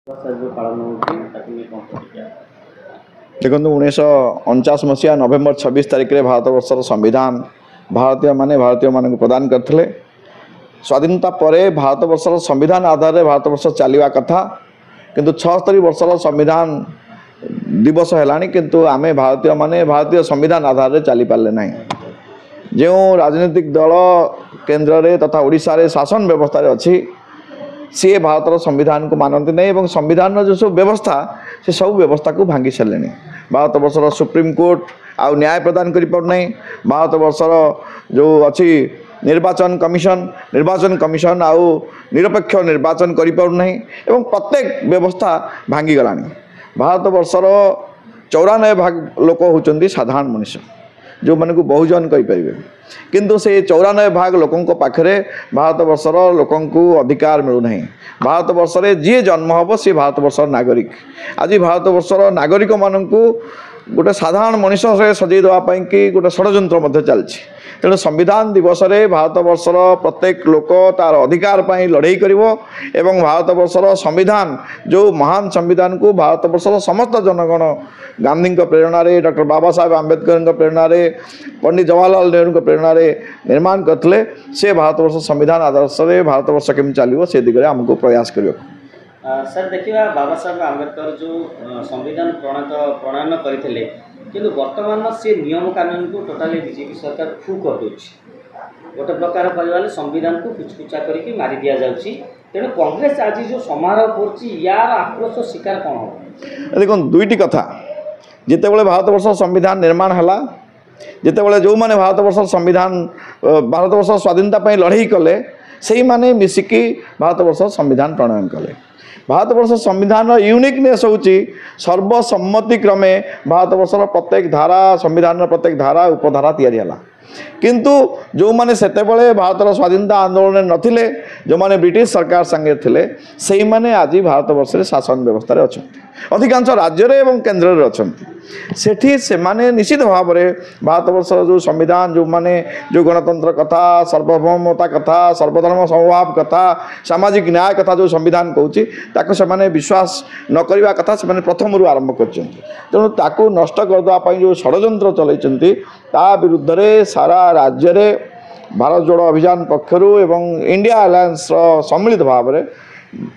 देखो 1949 नवेम्बर 26 तारिख में भारत वर्षर संविधान भारतीय मान प्रदान करते स्वाधीनता पर भारत वर्षर संविधान आधार में भारत वर्ष चलवा कथा किंतु 76 वर्षर संविधान दिवस है किंतु आमे भारतीय माने भारतीय संविधान आधार में चली पारे ना जो राजनीतिक दल केन्द्र में तथा ओडिशा रे शासन व्यवस्था अच्छी सी भारतर संविधान को मानती नहीं संविधान जो सब व्यवस्था से सब व्यवस्था को भांगी सारे भारत वर्षर सुप्रीम कोर्ट आउ न्याय प्रदान कर पारना भारत वर्षर जो अच्छी निर्वाचन कमिशन आउ निरपेक्ष निर्वाचन कर पारना एवं प्रत्येक व्यवस्था भांगी गला भारत वर्षर 94% लोक होती साधारण मनुष्य जो माने को बहुजन कहींपर किंतु से 94% लोकों पाखे भारत वर्षर लोकों अधिकार मिलूना भारत वर्ष में जी जन्म हम सी भारत वर्षर नागरिक आज भारत वर्षर नागरिक मानक गोटे साधारण मनुष्य सजई देवाई कि गोटे षड्यंत्र चलती तेणु संविधान दिवस रे भारत वर्षर प्रत्येक लोक तार अधिकार पर लड़ाई करिवो एवं भारत वर्षर संविधान जो महान संविधान को भारत वर्षर समस्त जनगण गांधी प्रेरणा रे डॉक्टर बाबा साहेब आंबेडकर प्रेरणा रे पंडित जवाहरलाल नेहरू प्रेरणा रे निर्माण करते से भारत वर्ष संविधान आदर्श रे भारत वर्ष केम चलो से दिगरे हमको प्रयास करियो। सर देखिए बाबा साहेब आंबेडकर जो संविधान प्रणयन करते किंतु वर्तमान से नियम कानून को टोटाली बीजेपी सरकार फू कर गोटे प्रकार कहले संविधान को कुचकुचा करके मारी दि जाऊँगी तेणु कांग्रेस आज जो समारोह कर यार आक्रोश शिकार कौन हो देखो दुईटी कथा जिते बड़े भारत वर्ष संविधान निर्माण है जिते बड़े जो माने भारत वर्ष संविधान भारत वर्ष स्वाधीनता लड़ाई कले से माने मिसिकी भारत वर्ष संविधान प्रणयन कले भारत वर्ष संविधान यूनिकनेस होची सर्वसम्मति क्रमे भारत वर्षर प्रत्येक धारा संविधान प्रत्येक धारा उपधारा तैयारी हला किंतु जो माने सेते बळे भारतर स्वाधीनता आंदोलन नथिले जो माने ब्रिटिश सरकार संगे थिले सेही माने आज भारत वर्ष रे शासन व्यवस्था रे अछंती अधिकांश राज्य रे एवं केंद्र रे अछंती सेठी से माने निश्चित भाव में भारत वर्ष जो संविधान जो माने जो गणतंत्र कथा सार्वभौमता कथा सर्वधर्म समभाव कथा सामाजिक न्याय कथा जो संविधान कहूँ ताको से माने विश्वास न करवा कथा से माने प्रथम रु आरंभ करछंती तेणु ताको नष्ट करदवा पई जो षड्यंत्र चलैछंती ता विरुद्ध रे सारा राज्य रे भारत जोड़ो अभियान पक्षरु एवं इंडिया अलायंस सम्मिलित भाव में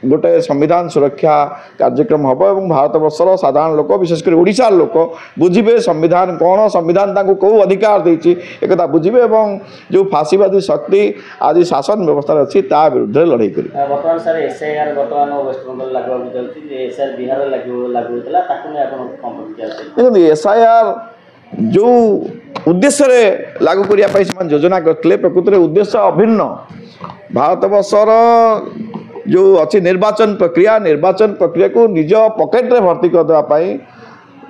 गोटे संविधान सुरक्षा कार्यक्रम हम और भारत वर्षर साधारण लोक विशेषकर ओडिशा लोक बुझे संविधान कौन संविधान तांको कौ अधिकार देछि एक बुझे और जो फाशीवादी शक्ति आज शासन व्यवस्था अच्छी ता विरुद्ध लड़ाई करी वर्तमान सर एसआईआर वर्तमान वेस्ट बंगाल लागू चलती एसआईआर बिहार लागू होता ताकू नै आपण कम देखो एसआईआर जो उद्देश्य रे लागू करने योजना करते प्रकृति में उद्देश्य अभिन्न भारत वर्षर जो अच्छी निर्वाचन प्रक्रिया को निज पॉकेट रे भर्ती करदेवाई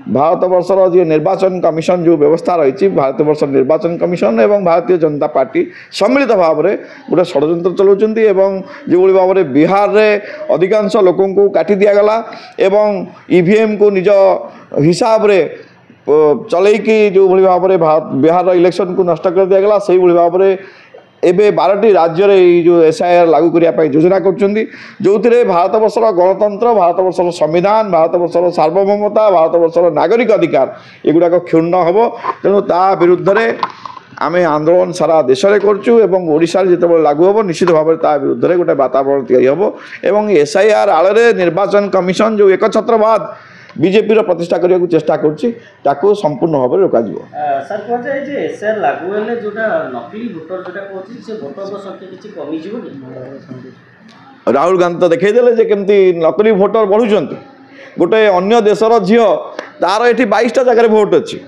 भारत वर्षर जी निर्वाचन कमिशन जो व्यवस्था रही भारत वर्ष निर्वाचन कमिशन एवं भारतीय जनता पार्टी सम्मिलित भाव में गोटे षड्यंत्र चलाउछंती एवं जो भाव में बिहार रे अधिकांश लोकों को काटी दिगला एवं ईवीएम को निज हिसाब रे चलैकी जो भाव में बिहार इलेक्शन को नष्ट कर दिगला से भाव में एबे 12टी राज्य रे जो एसआईआर लागू करने योजना कर जो भारत वर्षर गणतंत्र भारत वर्षर संविधान भारत वर्षर सार्वभौमता भारत वर्षर नागरिक अधिकार एगुड़ाक क्षुण्ण हम तेणु ता विरुद्ध रे आमे आंदोलन सारा देश में करूँ ओडिशा जिते लागू हम निश्चित भाव में विरुद्ध गोटे वातावरण तैयारी हम एवं एसआईआर आड़े निर्वाचन कमिशन जो एकछत्रवाद बीजेपी प्रतिष्ठा करने को चेष्टा कर संपूर्ण भाव में रोक सर कह जाए एसआईआर लागू हेले जोटा नकली भोटर जोटा कहछि से भोटर संख्या किछि कमी जिवो कि राहुल गांधी तो देखईदेले केमती नकली भोटर बढ़ुंट गोटे अन्य देशर झील तार ये 22टा जगह भोट अच्छी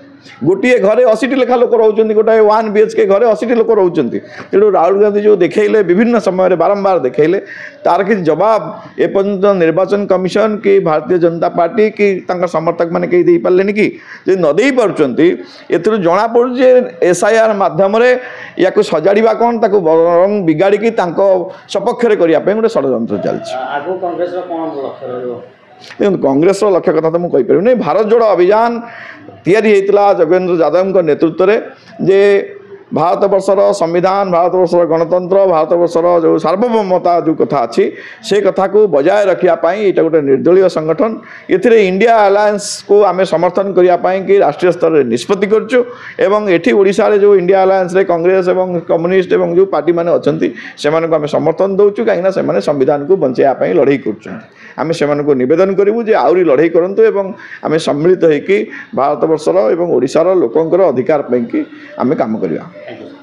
गोटे घरे 80टी लेखा लोक रोचे गोटे 1 BHK घरे 80टी लोक रोचे तेणु राहुल गांधी जो देखले विभिन्न समय बारंबार देखले तार कि जवाब एपर्यंत निर्वाचन कमिशन कि भारतीय जनता पार्टी कि समर्थक मैंने कहीं पारे कि न दे पार्टी एथुर जना पड़े एसआईआर मध्यम या सजाड़ा कौन ताकू बरं बिगाड़ी सपक्ष करने गोटे षड्यंत्र चलती देखो कांग्रेस लक्ष्य कथा तो मुझे कहीपर नहीं भारत जोड़ो अभियान तैयारी होता जोगेंद्र यादव नेतृत्व में जे ଭାରତବର୍ଷର ସମ୍ବିଧାନ ଭାରତବର୍ଷର ଗଣତନ୍ତ୍ର ଭାରତବର୍ଷର ଯେଉଁ ସାର୍ବଭୌମତା ଯେଉଁ କଥା ଅଛି ସେ କଥାକୁ ବଜାୟ ରଖିବା ପାଇଁ ଏଇଟା ଗୋଟେ ନିର୍ଦ୍ଦଳୀୟ ସଂଗଠନ ଏଥିରେ ଇଣ୍ଡିଆ ଆଲାଏନ୍ସକୁ ଆମେ ସମର୍ଥନ କରିବା ପାଇଁ କି ରାଷ୍ଟ୍ରୀୟ ସ୍ତରରେ ନିଷ୍ପତ୍ତି କରୁଛୁ ଏବଂ ଏଠି ଓଡ଼ିଶାରେ ଯେଉଁ ଇଣ୍ଡିଆ ଆଲାଏନ୍ସରେ କଂଗ୍ରେସ ଏବଂ କମ୍ୟୁନିଷ୍ଟ ଏବଂ ଯେଉଁ ପାର୍ଟିମାନେ ଅଛନ୍ତି ସେମାନଙ୍କୁ ଆମେ ସମର୍ଥନ ଦେଉଛୁ କାହିଁକିନା ସେମାନେ ସମ୍ବିଧାନକୁ ବଞ୍ଚାଇବା ପାଇଁ ଲଢ଼େଇ କରୁଛନ୍ତି ଆମେ ସେମାନଙ୍କୁ ନିବେଦନ କରିବୁ ଯେ ଆହୁରି ଲଢ଼େଇ କରନ୍ତୁ ଏବଂ ଆମେ ସମ୍ମିଳିତ ହୋଇକି ଭାରତବର୍ଷର ଏବଂ ଓଡ଼ିଶାର ଲୋକଙ୍କର ଅଧିକାର ପାଇଁକି ଆମେ କାମ କରିବା। Thank you.